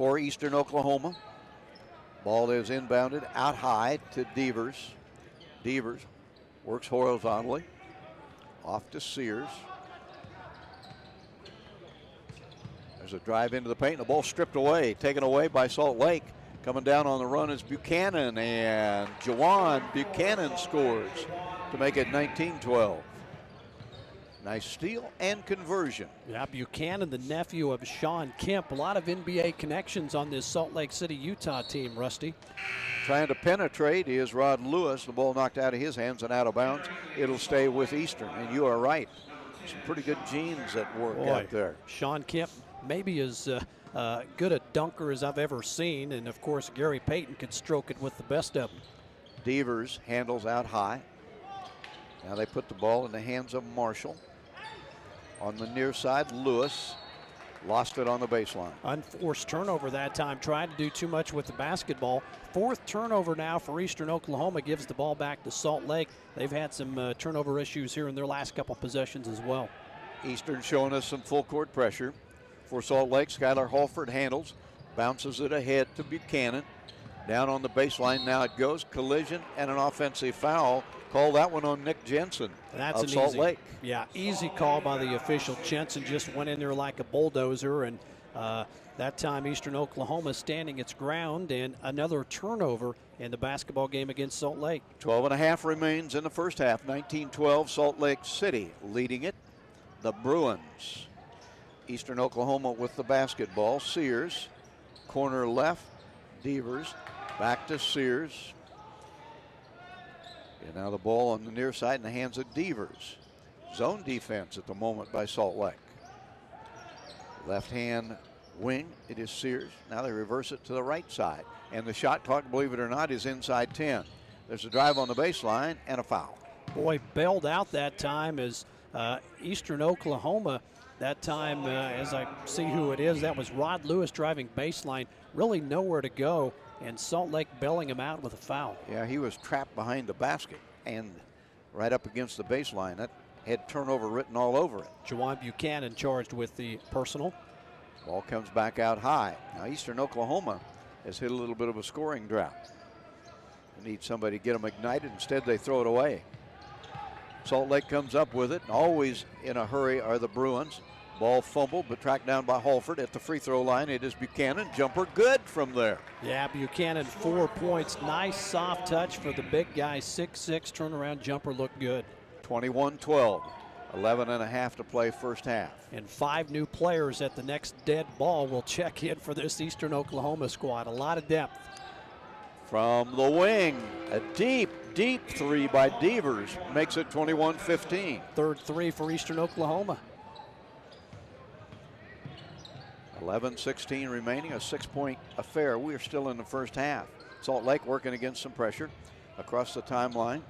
for Eastern Oklahoma. Ball is inbounded out high to Devers. Devers works horizontally. Off to Sears. There's a drive into the paint, and the ball stripped away, taken away by Salt Lake. Coming down on the run is Buchanan, and Jawan Buchanan scores to make it 19-12. Nice steal and conversion. Yeah, Buchanan, the nephew of Sean Kemp. A lot of NBA connections on this Salt Lake City, Utah team, Rusty. Trying to penetrate is Rod Lewis. The ball knocked out of his hands and out of bounds. It'll stay with Eastern, and you are right. Some pretty good genes at work out there. Sean Kemp maybe as good a dunker as I've ever seen, and of course Gary Payton could stroke it with the best of them. Devers handles out high. Now they put the ball in the hands of Marshall. On the near side, Lewis lost it on the baseline. Unforced turnover that time. Tried to do too much with the basketball. Fourth turnover now for Eastern Oklahoma. Gives the ball back to Salt Lake. They've had some turnover issues here in their last couple possessions as well. Eastern showing us some full court pressure for Salt Lake. Skylar Halford handles, bounces it ahead to Buchanan. Down on the baseline now it goes. Collision and an offensive foul. Call that one on Nick Jenson of Salt Lake. Yeah, easy call by the official. Jenson just went in there like a bulldozer, and that time Eastern Oklahoma standing its ground, and another turnover in the basketball game against Salt Lake. 12.5 remains in the first half. 19-12, Salt Lake City leading it. The Bruins. Eastern Oklahoma with the basketball. Sears, corner left. Devers, back to Sears. And now the ball on the near side in the hands of Devers. Zone defense at the moment by Salt Lake. Left hand wing, it is Sears. Now they reverse it to the right side. And the shot clock, believe it or not, is inside 10. There's a drive on the baseline and a foul. Boy, bailed out that time as Eastern Oklahoma. That time, as I see who it is, that was Rod Lewis driving baseline. Really nowhere to go. And Salt Lake bailing him out with a foul. Yeah, he was trapped behind the basket and right up against the baseline. That had turnover written all over it. Jawan Buchanan charged with the personal. Ball comes back out high. Now Eastern Oklahoma has hit a little bit of a scoring drought. They need somebody to get them ignited. Instead, they throw it away. Salt Lake comes up with it. Always in a hurry are the Bruins. Ball fumbled, but tracked down by Halford at the free throw line. It is Buchanan. Jumper good from there. Yeah, Buchanan 4 points. Nice soft touch for the big guy. 6'6", turnaround jumper looked good. 21-12. 11.5 to play first half. And 5 new players at the next dead ball will check in for this Eastern Oklahoma squad. A lot of depth. From the wing, a deep three by Devers makes it 21-15. Third three for Eastern Oklahoma. 11:16 remaining, a 6-point affair. We are still in the first half. Salt Lake working against some pressure across the timeline.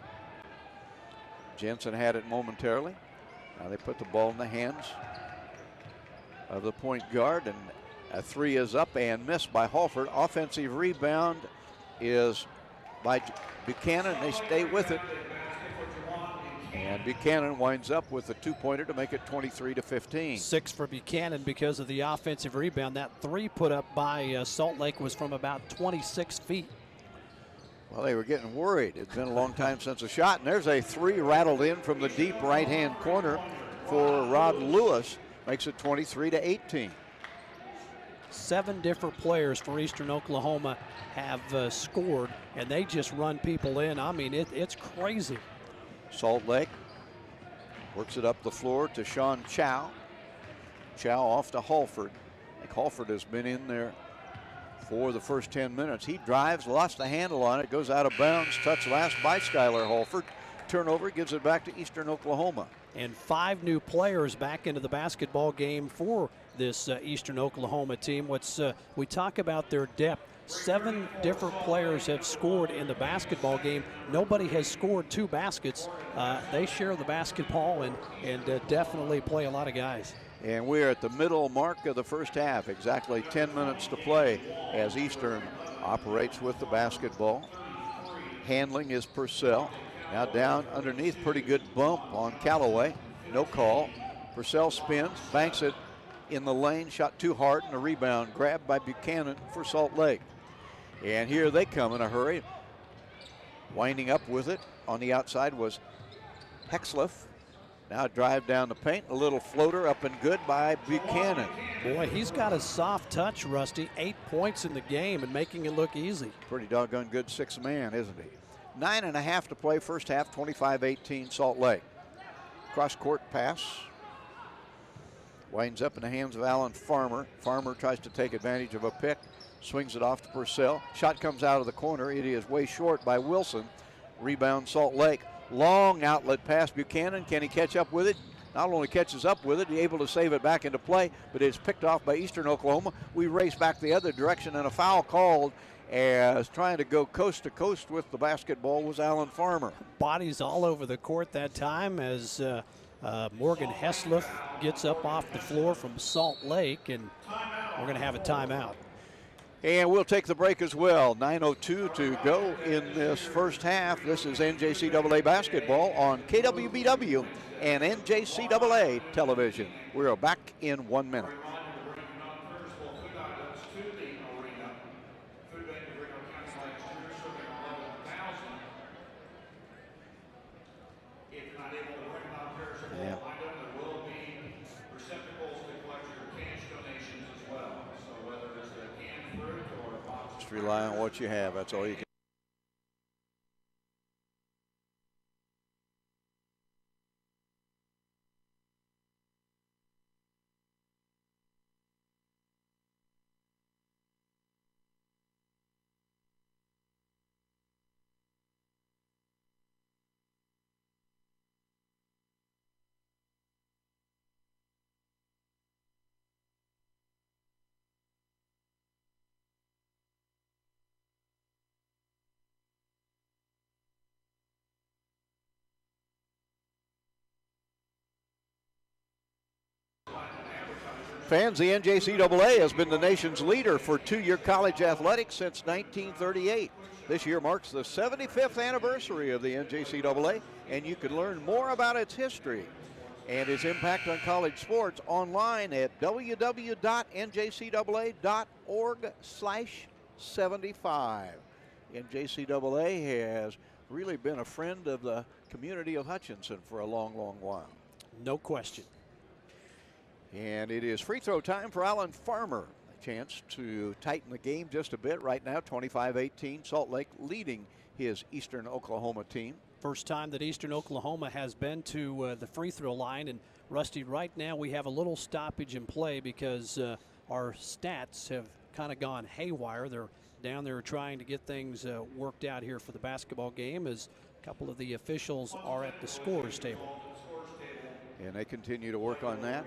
Jenson had it momentarily. Now they put the ball in the hands of the point guard, and a three is up and missed by Halford. Offensive rebound is by Buchanan. They stay with it. And Buchanan winds up with a 2-pointer to make it 23-15. 6 for Buchanan because of the offensive rebound. That three put up by Salt Lake was from about 26 feet. Well, they were getting worried. It's been a long time since a shot. And there's a three rattled in from the deep right-hand corner for Rod Lewis. Makes it 23-18. 7 different players for Eastern Oklahoma have scored, and they just run people in. I mean, it's crazy. Salt Lake works it up the floor to Sean Chow. Chow off to Halford. I think Halford has been in there for the first 10 minutes. He drives, lost the handle on it, goes out of bounds, touched last by Skylar Halford. Turnover, gives it back to Eastern Oklahoma. And 5 new players back into the basketball game for this Eastern Oklahoma team. We talk about their depth. 7 different players have scored in the basketball game. Nobody has scored 2 baskets. They share the basketball and definitely play a lot of guys. And we're at the middle mark of the first half. Exactly 10 minutes to play as Eastern operates with the basketball. Handling is Purcell. Now down underneath, pretty good bump on Callaway. No call. Purcell spins, banks it in the lane, shot too hard, and a rebound grabbed by Buchanan for Salt Lake. And here they come in a hurry. Winding up with it on the outside was Hexliff. Now drive down the paint, a little floater up and good by Buchanan. Boy, he's got a soft touch, Rusty. 8 points in the game and making it look easy. Pretty doggone good sixth man, isn't he? 9.5 to play first half, 25-18 Salt Lake. Cross court pass. Winds up in the hands of Alan Farmer. Farmer tries to take advantage of a pick. Swings it off to Purcell. Shot comes out of the corner. It is way short by Wilson. Rebound Salt Lake. Long outlet pass Buchanan. Can he catch up with it? Not only catches up with it, he's able to save it back into play, but it's picked off by Eastern Oklahoma. We race back the other direction, and a foul called as trying to go coast to coast with the basketball was Alan Farmer. Bodies all over the court that time as Morgan Hesliff gets up off the floor from Salt Lake, and we're going to have a timeout. And we'll take the break as well. 9:02 to go in this first half. This is NJCAA basketball on KWBW and NJCAA television. We're back in 1 minute. Rely on what you have. That's all you can. Fans, the NJCAA has been the nation's leader for two-year college athletics since 1938. This year marks the 75th anniversary of the NJCAA, and you can learn more about its history and its impact on college sports online at www.njcaa.org/75. NJCAA has really been a friend of the community of Hutchinson for a long, long while. No question. And it is free throw time for Alan Farmer. A chance to tighten the game just a bit right now. 25-18, Salt Lake leading his Eastern Oklahoma team. First time that Eastern Oklahoma has been to the free throw line. And Rusty, right now we have a little stoppage in play because our stats have kind of gone haywire. They're down there trying to get things worked out here for the basketball game as a couple of the officials are at the scorers table. And they continue to work on that.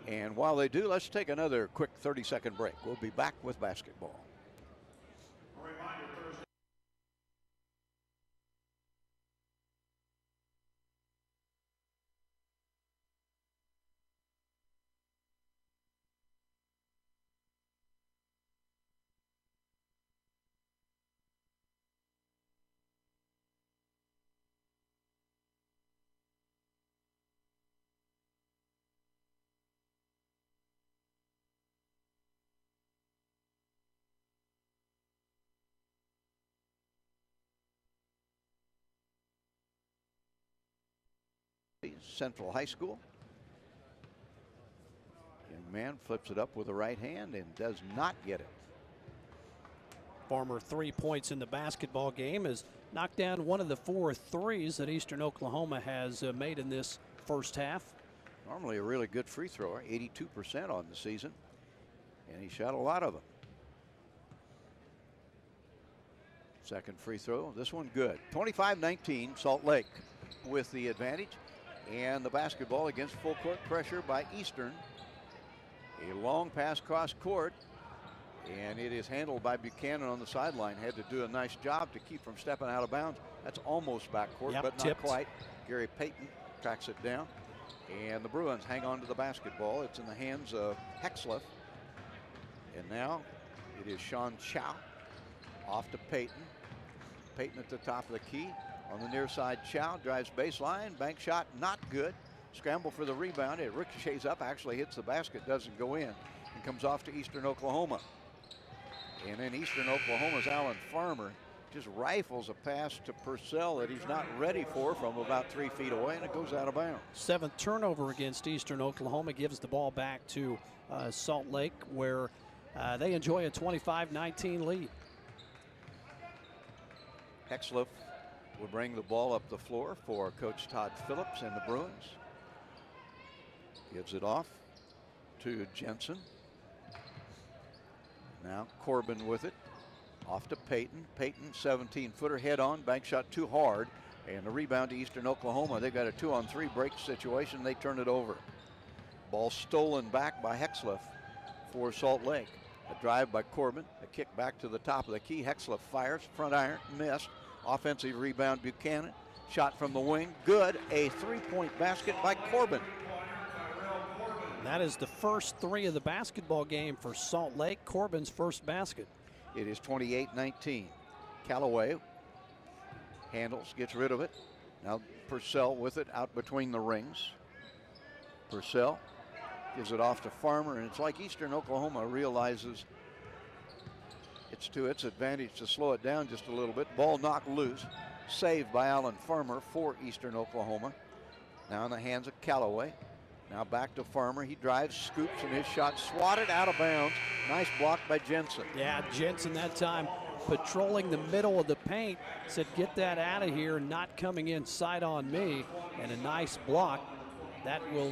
And while they do, let's take another quick 30-second break. We'll be back with basketball. Central High School. Young man flips it up with the right hand and does not get it. Farmer 3 points in the basketball game has knocked down one of the 4 threes that Eastern Oklahoma has made in this first half. Normally a really good free thrower, 82% on the season, and he shot a lot of them. Second free throw, this one good. 25-19, Salt Lake with the advantage. And the basketball against full court pressure by Eastern. A long pass cross court, and it is handled by Buchanan on the sideline. Had to do a nice job to keep from stepping out of bounds. That's almost backcourt, yep, but tipped. Not quite. Gary Payton tracks it down, and the Bruins hang on to the basketball. It's in the hands of Hexliff. And now it is Sean Chow off to Payton. Payton at the top of the key. On the near side, Chow drives baseline. Bank shot not good. scramble for the rebound. It ricochets up, actually hits the basket, doesn't go in, and comes off to Eastern Oklahoma. And then Eastern Oklahoma's Alan Farmer just rifles a pass to Purcell that he's not ready for from about 3 feet away, and it goes out of bounds. 7th turnover against Eastern Oklahoma gives the ball back to Salt Lake, where they enjoy a 25-19 lead. Hexliff will bring the ball up the floor for Coach Todd Phillips and the Bruins. Gives it off to Jenson. Now Corbin with it. Off to Payton. Payton, 17-footer, head on, bank shot too hard. And the rebound to Eastern Oklahoma. They got a 2-on-3 break situation. They turn it over. Ball stolen back by Hexliff for Salt Lake. A drive by Corbin. A kick back to the top of the key. Hexliff fires. Front iron. Missed. Offensive rebound Buchanan. Shot from the wing. Good. A 3-point basket by Corbin. That is the first 3 of the basketball game for Salt Lake. Corbin's first basket. It is 28-19. Callaway handles, gets rid of it. Now Purcell with it out between the rings. Purcell gives it off to Farmer, and it's like Eastern Oklahoma realizes it's to its advantage to slow it down just a little bit. Ball knocked loose, saved by Alan Farmer for Eastern Oklahoma. Now in the hands of Callaway. Now back to Farmer. He drives, scoops, and his shot swatted out of bounds. Nice block by Jenson. Yeah, Jenson that time patrolling the middle of the paint. Said, get that out of here, not coming inside on me. And a nice block. That will